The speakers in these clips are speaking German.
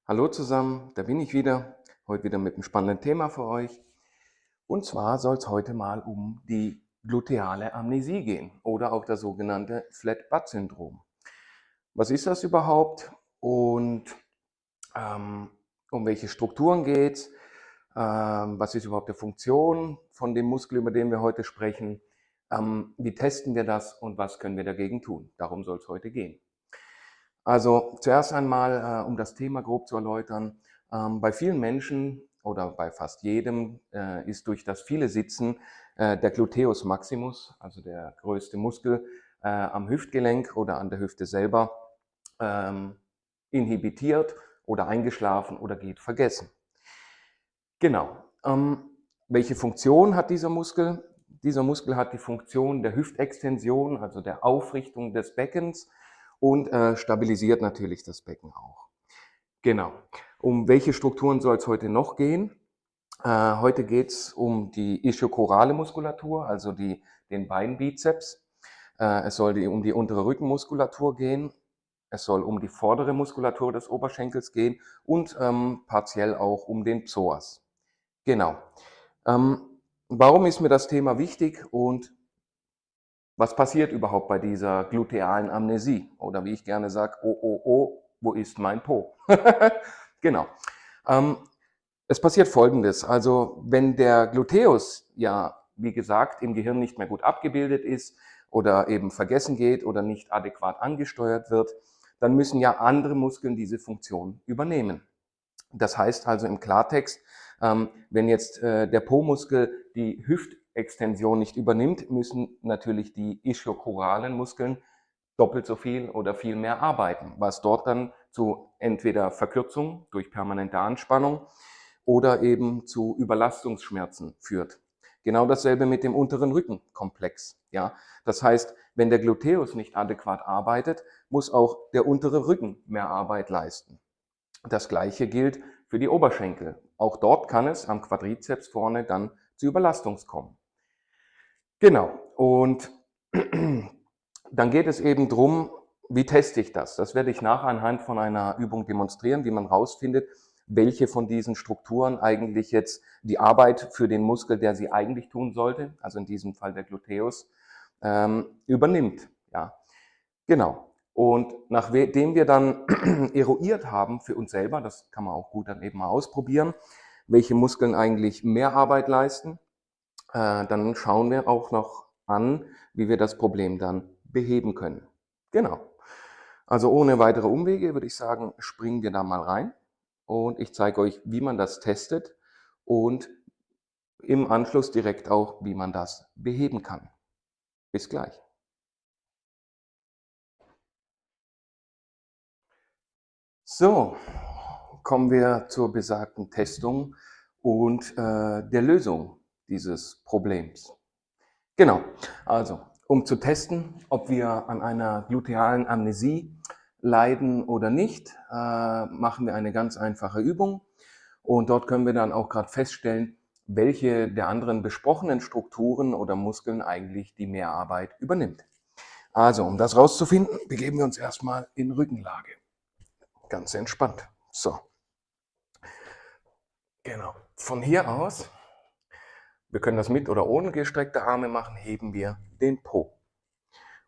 Hallo zusammen, da bin ich wieder. Heute wieder mit einem spannenden Thema für euch. Und zwar soll es heute mal um die gluteale Amnesie gehen oder auch das sogenannte Flat-Butt-Syndrom. Was ist das überhaupt und ähm, um welche Strukturen geht es? Was ist überhaupt die Funktion von dem Muskel, über den wir heute sprechen? Wie testen wir das und was können wir dagegen tun? Darum soll es heute gehen. Also zuerst einmal, um das Thema grob zu erläutern, bei vielen Menschen oder bei fast jedem ist durch das viele Sitzen der Gluteus maximus, also der größte Muskel am Hüftgelenk oder an der Hüfte selber, ähm, inhibitiert oder eingeschlafen oder geht vergessen. Genau. Welche Funktion hat dieser Muskel? Dieser Muskel hat die Funktion der Hüftextension, also der Aufrichtung des Beckens und stabilisiert natürlich das Becken auch. Genau. Um welche Strukturen soll es heute noch gehen? Heute geht es um die ischochorale Muskulatur, also den Beinbizeps. Es soll um die untere Rückenmuskulatur gehen. Es soll um die vordere Muskulatur des Oberschenkels gehen und partiell auch um den Psoas. Genau. Ähm, Warum ist mir das Thema wichtig und was passiert überhaupt bei dieser glutealen Amnesie? Oder wie ich gerne sage, oh, oh, oh, wo ist mein Po? Genau. Ähm, Es passiert Folgendes. Also wenn der Gluteus ja, wie gesagt, im Gehirn nicht mehr gut abgebildet ist oder eben vergessen geht oder nicht adäquat angesteuert wird, dann müssen ja andere Muskeln diese Funktion übernehmen. Das heißt also im Klartext, wenn jetzt der Po-Muskel die Hüftextension nicht übernimmt, müssen natürlich die ischochoralen Muskeln doppelt so viel oder viel mehr arbeiten, was dort dann zu entweder Verkürzung durch permanente Anspannung oder eben zu Überlastungsschmerzen führt. Genau dasselbe mit dem unteren Rückenkomplex. Ja? Das heißt, wenn der Gluteus nicht adäquat arbeitet, muss auch der untere Rücken mehr Arbeit leisten. Das gleiche gilt für die Oberschenkel. Auch dort kann es am Quadrizeps vorne dann zu Überlastung kommen. Genau. Und dann geht es eben darum, wie teste ich das? Das werde ich nachher anhand von einer Übung demonstrieren, wie man herausfindet, welche von diesen Strukturen eigentlich jetzt die Arbeit für den Muskel, der sie eigentlich tun sollte, also in diesem Fall der Gluteus, übernimmt. Ja, genau. Und nachdem wir dann eruiert haben für uns selber, das kann man auch gut dann eben mal ausprobieren, welche Muskeln eigentlich mehr Arbeit leisten, dann schauen wir auch noch an, wie wir das Problem dann beheben können. Genau. Also ohne weitere Umwege würde ich sagen, springen wir da mal rein und ich zeige euch, wie man das testet und im Anschluss direkt auch, wie man das beheben kann. Bis gleich. So, kommen wir zur besagten Testung und der Lösung dieses Problems. Genau, also um zu testen, ob wir an einer glutealen Amnesie leiden oder nicht, machen wir eine ganz einfache Übung und dort können wir dann auch gerade feststellen, welche der anderen besprochenen Strukturen oder Muskeln eigentlich die Mehrarbeit übernimmt. Also, um das rauszufinden, begeben wir uns erstmal in Rückenlage. Ganz entspannt. So, genau. Von hier aus, wir können das mit oder ohne gestreckte Arme machen, heben wir den Po.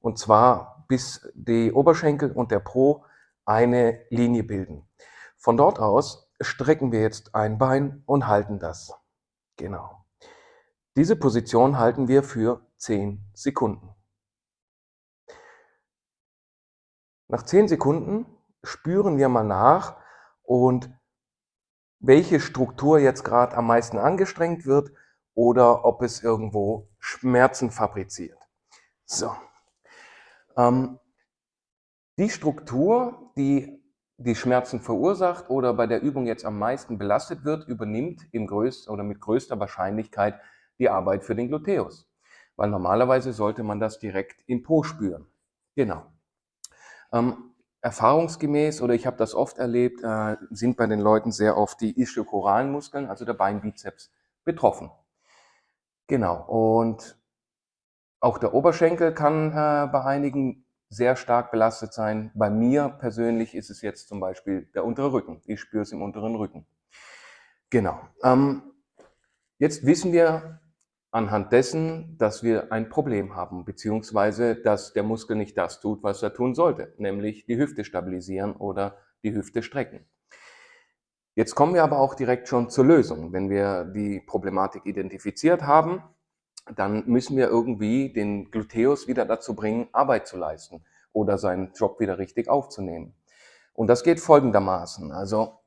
Und zwar bis die Oberschenkel und der Po eine Linie bilden. Von dort aus strecken wir jetzt ein Bein und halten das. Genau. Diese Position halten wir für 10 Sekunden. Nach 10 Sekunden spüren wir mal nach und welche Struktur jetzt gerade am meisten angestrengt wird oder ob es irgendwo Schmerzen fabriziert. So. Ähm, Die Struktur, die die Schmerzen verursacht oder bei der Übung jetzt am meisten belastet wird, übernimmt im größten oder mit größter Wahrscheinlichkeit die Arbeit für den Gluteus. Weil normalerweise sollte man das direkt im Po spüren. Genau. Erfahrungsgemäß, oder ich habe das oft erlebt, sind bei den Leuten sehr oft die ischochoralen Muskeln, also der Beinbizeps, betroffen. Genau. Und auch der Oberschenkel kann bei einigen sehr stark belastet sein. Bei mir persönlich ist es jetzt zum Beispiel der untere Rücken. Ich spüre es im unteren Rücken. Genau. Jetzt wissen wir anhand dessen, dass wir ein Problem haben, beziehungsweise dass der Muskel nicht das tut, was er tun sollte, nämlich die Hüfte stabilisieren oder die Hüfte strecken. Jetzt kommen wir aber auch direkt schon zur Lösung. Wenn wir die Problematik identifiziert haben, dann müssen wir irgendwie den Gluteus wieder dazu bringen, Arbeit zu leisten oder seinen Job wieder richtig aufzunehmen. Und das geht folgendermaßen. Also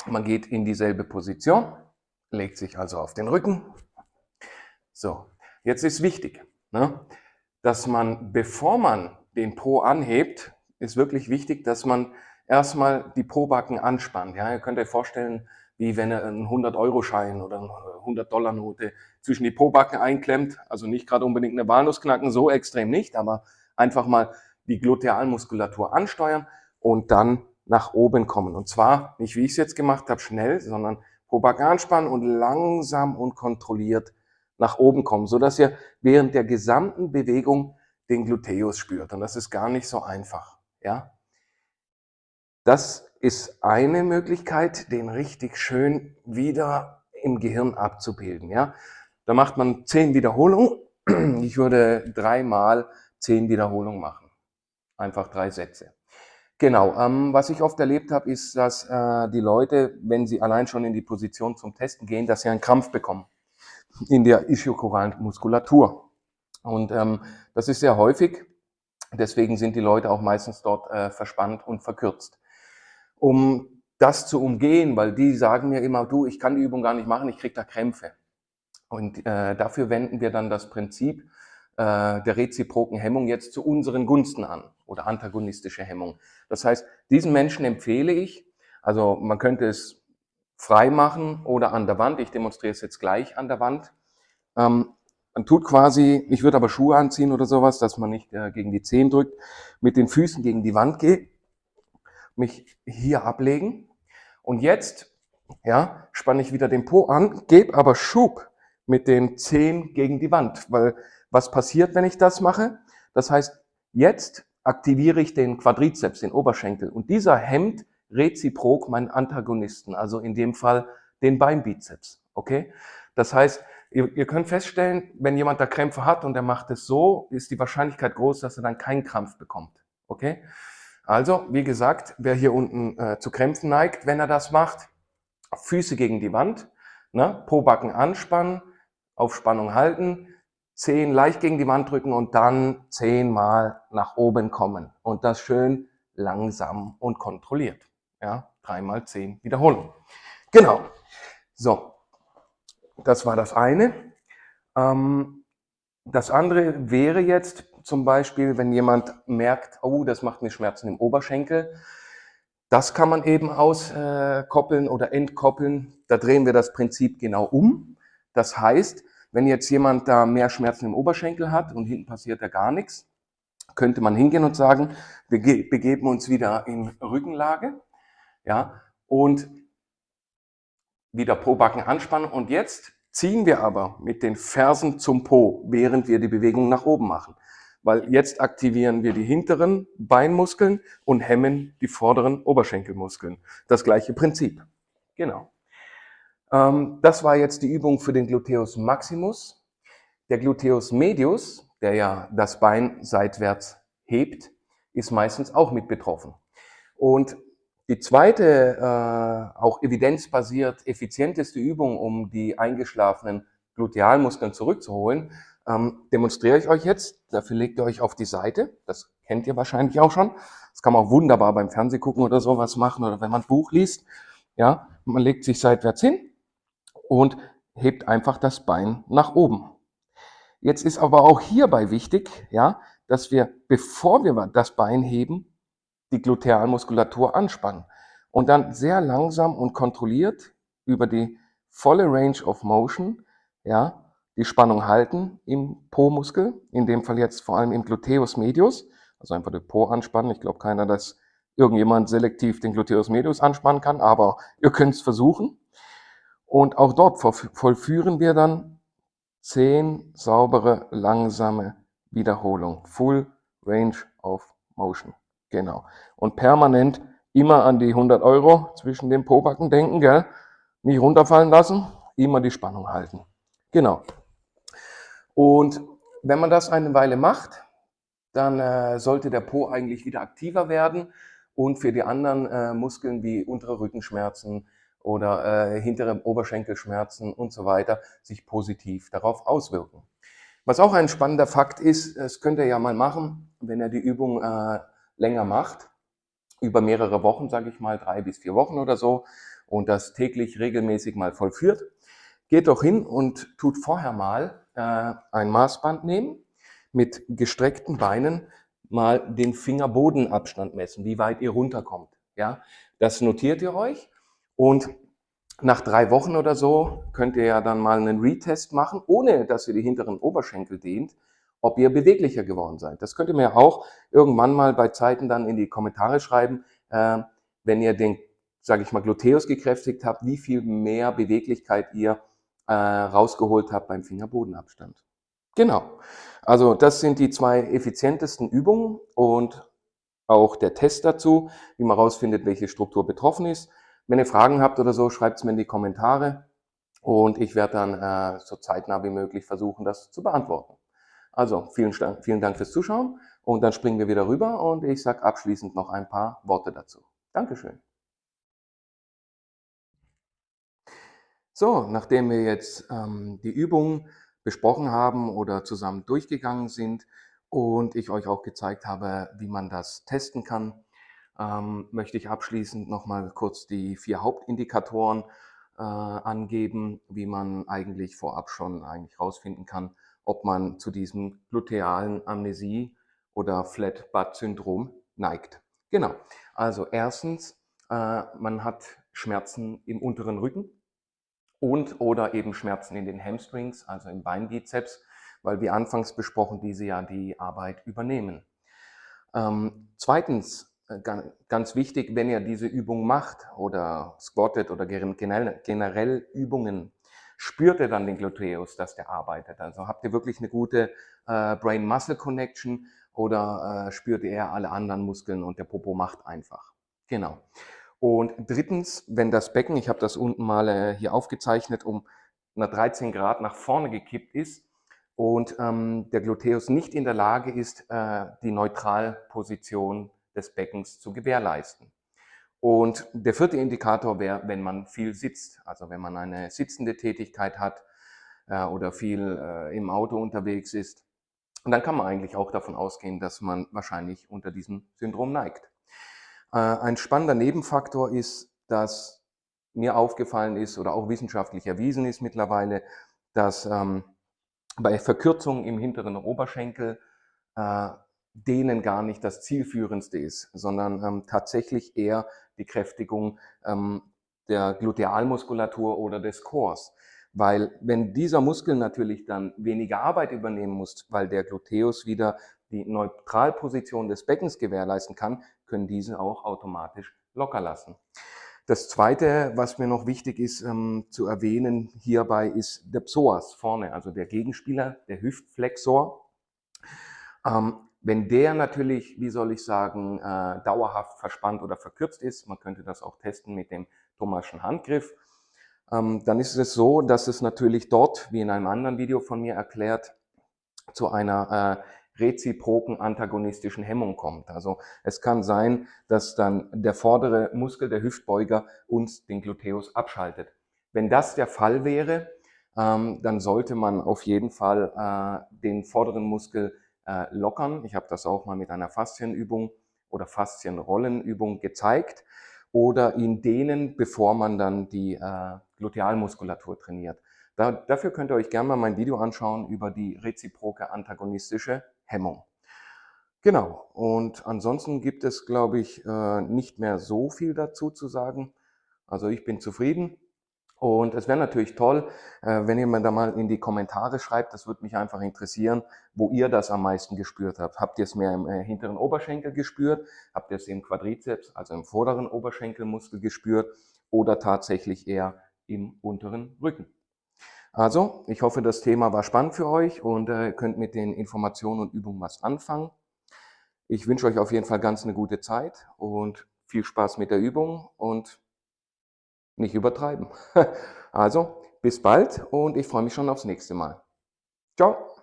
man geht in dieselbe Position, legt sich also auf den Rücken. So, jetzt ist wichtig, ne, dass man, bevor man den Po anhebt, ist wirklich wichtig, dass man erstmal die Pobacken anspannt. Ja, ihr könnt euch vorstellen, wie wenn ihr einen 100-Euro-Schein oder eine 100-Dollar-Note zwischen die Pobacken einklemmt. Also nicht gerade unbedingt eine Walnuss knacken, so extrem nicht, aber einfach mal die Glutealmuskulatur ansteuern und dann nach oben kommen. Und zwar nicht, wie ich es jetzt gemacht habe, schnell, sondern Pobacken anspannen und langsam und kontrolliert nach oben kommen, sodass ihr während der gesamten Bewegung den Gluteus spürt. Und das ist gar nicht so einfach. Ja? Das ist eine Möglichkeit, den richtig schön wieder im Gehirn abzubilden. Ja? Da macht man 10 Wiederholungen. Ich würde 3 mal 10 Wiederholungen machen. Einfach 3 Sätze. Genau, was ich oft erlebt habe, ist, dass die Leute, wenn sie allein schon in die Position zum Testen gehen, dass sie einen Krampf bekommen in der ischiokoralen Muskulatur. Und das ist sehr häufig. Deswegen sind die Leute auch meistens dort verspannt und verkürzt. Um das zu umgehen, weil die sagen mir immer, du, ich kann die Übung gar nicht machen, ich kriege da Krämpfe. Und dafür wenden wir dann das Prinzip der reziproken Hemmung jetzt zu unseren Gunsten an oder antagonistische Hemmung. Das heißt, diesen Menschen empfehle ich, also man könnte es frei machen oder an der Wand, ich demonstriere es jetzt gleich an der Wand. Man tut quasi, ich würde aber Schuhe anziehen oder sowas, dass man nicht gegen die Zehen drückt, mit den Füßen gegen die Wand gehe, mich hier ablegen und jetzt ja, spanne ich wieder den Po an, gebe aber Schub mit den Zehen gegen die Wand, weil was passiert, wenn ich das mache? Das heißt, jetzt aktiviere ich den Quadrizeps, den Oberschenkel und dieser hemmt reziprok meinen Antagonisten, also in dem Fall den Beinbizeps, okay? Das heißt, ihr könnt feststellen, wenn jemand da Krämpfe hat und er macht es so, ist die Wahrscheinlichkeit groß, dass er dann keinen Krampf bekommt, okay? Also, wie gesagt, wer hier unten zu Krämpfen neigt, wenn er das macht, Füße gegen die Wand, ne? Pobacken anspannen, auf Spannung halten, Zehen leicht gegen die Wand drücken und dann 10 Mal nach oben kommen. Und das schön langsam und kontrolliert. Ja? 3 mal 10 Wiederholungen. Genau. So, das war das eine. Das andere wäre jetzt zum Beispiel, wenn jemand merkt, oh, das macht mir Schmerzen im Oberschenkel. Das kann man eben auskoppeln oder entkoppeln. Da drehen wir das Prinzip genau um. Das heißt, wenn jetzt jemand da mehr Schmerzen im Oberschenkel hat und hinten passiert ja gar nichts, könnte man hingehen und sagen, wir begeben uns wieder in Rückenlage, ja, und wieder Pobacken anspannen. Und jetzt ziehen wir aber mit den Fersen zum Po, während wir die Bewegung nach oben machen. Weil jetzt aktivieren wir die hinteren Beinmuskeln und hemmen die vorderen Oberschenkelmuskeln. Das gleiche Prinzip. Genau. Das war jetzt die Übung für den Gluteus Maximus. Der Gluteus Medius, der ja das Bein seitwärts hebt, ist meistens auch mit betroffen. Und die zweite, auch evidenzbasiert effizienteste Übung, um die eingeschlafenen Glutealmuskeln zurückzuholen, demonstriere ich euch jetzt. Dafür legt ihr euch auf die Seite. Das kennt ihr wahrscheinlich auch schon. Das kann man auch wunderbar beim Fernsehgucken oder sowas machen oder wenn man ein Buch liest. Ja, man legt sich seitwärts hin und hebt einfach das Bein nach oben. Jetzt ist aber auch hierbei wichtig, ja, dass wir, bevor wir das Bein heben, die Glutealmuskulatur anspannen und dann sehr langsam und kontrolliert über die volle Range of Motion, ja, die Spannung halten im Po-Muskel, in dem Fall jetzt vor allem im Gluteus medius, also einfach den Po anspannen. Ich glaube keiner, dass irgendjemand selektiv den Gluteus medius anspannen kann, aber ihr könnt es versuchen. Und auch dort vollführen wir dann 10 saubere, langsame Wiederholungen. Full Range of Motion. Genau. Und permanent immer an die 100 Euro zwischen den Pobacken denken, gell? Nicht runterfallen lassen, immer die Spannung halten. Genau. Und wenn man das eine Weile macht, dann sollte der Po eigentlich wieder aktiver werden und für die anderen Muskeln wie untere Rückenschmerzen oder hintere Oberschenkelschmerzen und so weiter sich positiv darauf auswirken. Was auch ein spannender Fakt ist, das könnt ihr ja mal machen, wenn ihr die Übung länger macht, über mehrere Wochen, sage ich mal, 3 bis 4 Wochen oder so, und das täglich regelmäßig mal vollführt. Geht doch hin und tut vorher mal ein Maßband nehmen, mit gestreckten Beinen mal den Fingerbodenabstand messen, wie weit ihr runterkommt. Ja, das notiert ihr euch und nach 3 Wochen oder so könnt ihr ja dann mal einen Retest machen, ohne dass ihr die hinteren Oberschenkel dehnt, ob ihr beweglicher geworden seid. Das könnt ihr mir auch irgendwann mal bei Zeiten dann in die Kommentare schreiben, wenn ihr den, sage ich mal, Gluteus gekräftigt habt, wie viel mehr Beweglichkeit ihr rausgeholt habt beim Fingerbodenabstand. Genau. Also das sind die 2 effizientesten Übungen und auch der Test dazu, wie man rausfindet, welche Struktur betroffen ist. Wenn ihr Fragen habt oder so, schreibt es mir in die Kommentare und ich werde dann so zeitnah wie möglich versuchen, das zu beantworten. Also vielen Dank fürs Zuschauen und dann springen wir wieder rüber und ich sage abschließend noch ein paar Worte dazu. Dankeschön. So, nachdem wir jetzt die Übungen besprochen haben oder zusammen durchgegangen sind und ich euch auch gezeigt habe, wie man das testen kann, möchte ich abschließend nochmal kurz die 4 Hauptindikatoren angeben, wie man eigentlich vorab schon eigentlich rausfinden kann, ob man zu diesem glutealen Amnesie oder Flat Butt Syndrom neigt. Genau. Also erstens, man hat Schmerzen im unteren Rücken und oder eben Schmerzen in den Hamstrings, also im Beinbizeps, weil wie anfangs besprochen, diese ja die Arbeit übernehmen. Zweitens, ganz wichtig, wenn ihr diese Übung macht oder squattet oder generell Übungen, spürt ihr dann den Gluteus, dass der arbeitet. Also habt ihr wirklich eine gute Brain-Muscle-Connection oder spürt ihr eher alle anderen Muskeln und der Popo macht einfach. Genau. Und drittens, wenn das Becken, ich habe das unten mal hier aufgezeichnet, um 13 Grad nach vorne gekippt ist und der Gluteus nicht in der Lage ist, die Neutralposition des Beckens zu gewährleisten. Und der vierte Indikator wäre, wenn man viel sitzt, also wenn man eine sitzende Tätigkeit hat oder viel im Auto unterwegs ist. Und dann kann man eigentlich auch davon ausgehen, dass man wahrscheinlich unter diesem Syndrom neigt. Ein spannender Nebenfaktor ist, dass mir aufgefallen ist oder auch wissenschaftlich erwiesen ist mittlerweile, dass bei Verkürzungen im hinteren Oberschenkel äh, denen gar nicht das zielführendste ist, sondern tatsächlich eher die Kräftigung der Glutealmuskulatur oder des Chors. Weil wenn dieser Muskel natürlich dann weniger Arbeit übernehmen muss, weil der Gluteus wieder die Neutralposition des Beckens gewährleisten kann, können diese auch automatisch locker lassen. Das Zweite, was mir noch wichtig ist zu erwähnen hierbei, ist der Psoas vorne, also der Gegenspieler, der Hüftflexor. Wenn der natürlich, wie soll ich sagen, dauerhaft verspannt oder verkürzt ist, man könnte das auch testen mit dem Thomaschen Handgriff, dann ist es so, dass es natürlich dort, wie in einem anderen Video von mir erklärt, zu einer reziproken antagonistischen Hemmung kommt. Also es kann sein, dass dann der vordere Muskel, der Hüftbeuger, uns den Gluteus abschaltet. Wenn das der Fall wäre, dann sollte man auf jeden Fall den vorderen Muskel lockern. Ich habe das auch mal mit einer Faszienübung oder Faszienrollenübung gezeigt oder ihn dehnen, bevor man dann die Glutealmuskulatur trainiert. Dafür könnt ihr euch gerne mal mein Video anschauen über die reziproke antagonistische Hemmung. Genau, und ansonsten gibt es, glaube ich, nicht mehr so viel dazu zu sagen. Also ich bin zufrieden. Und es wäre natürlich toll, wenn ihr mir da mal in die Kommentare schreibt. Das würde mich einfach interessieren, wo ihr das am meisten gespürt habt. Habt ihr es mehr im hinteren Oberschenkel gespürt? Habt ihr es im Quadrizeps, also im vorderen Oberschenkelmuskel gespürt? Oder tatsächlich eher im unteren Rücken? Also, ich hoffe, das Thema war spannend für euch und könnt mit den Informationen und Übungen was anfangen. Ich wünsche euch auf jeden Fall ganz eine gute Zeit und viel Spaß mit der Übung und nicht übertreiben. Also, bis bald und ich freue mich schon aufs nächste Mal. Ciao.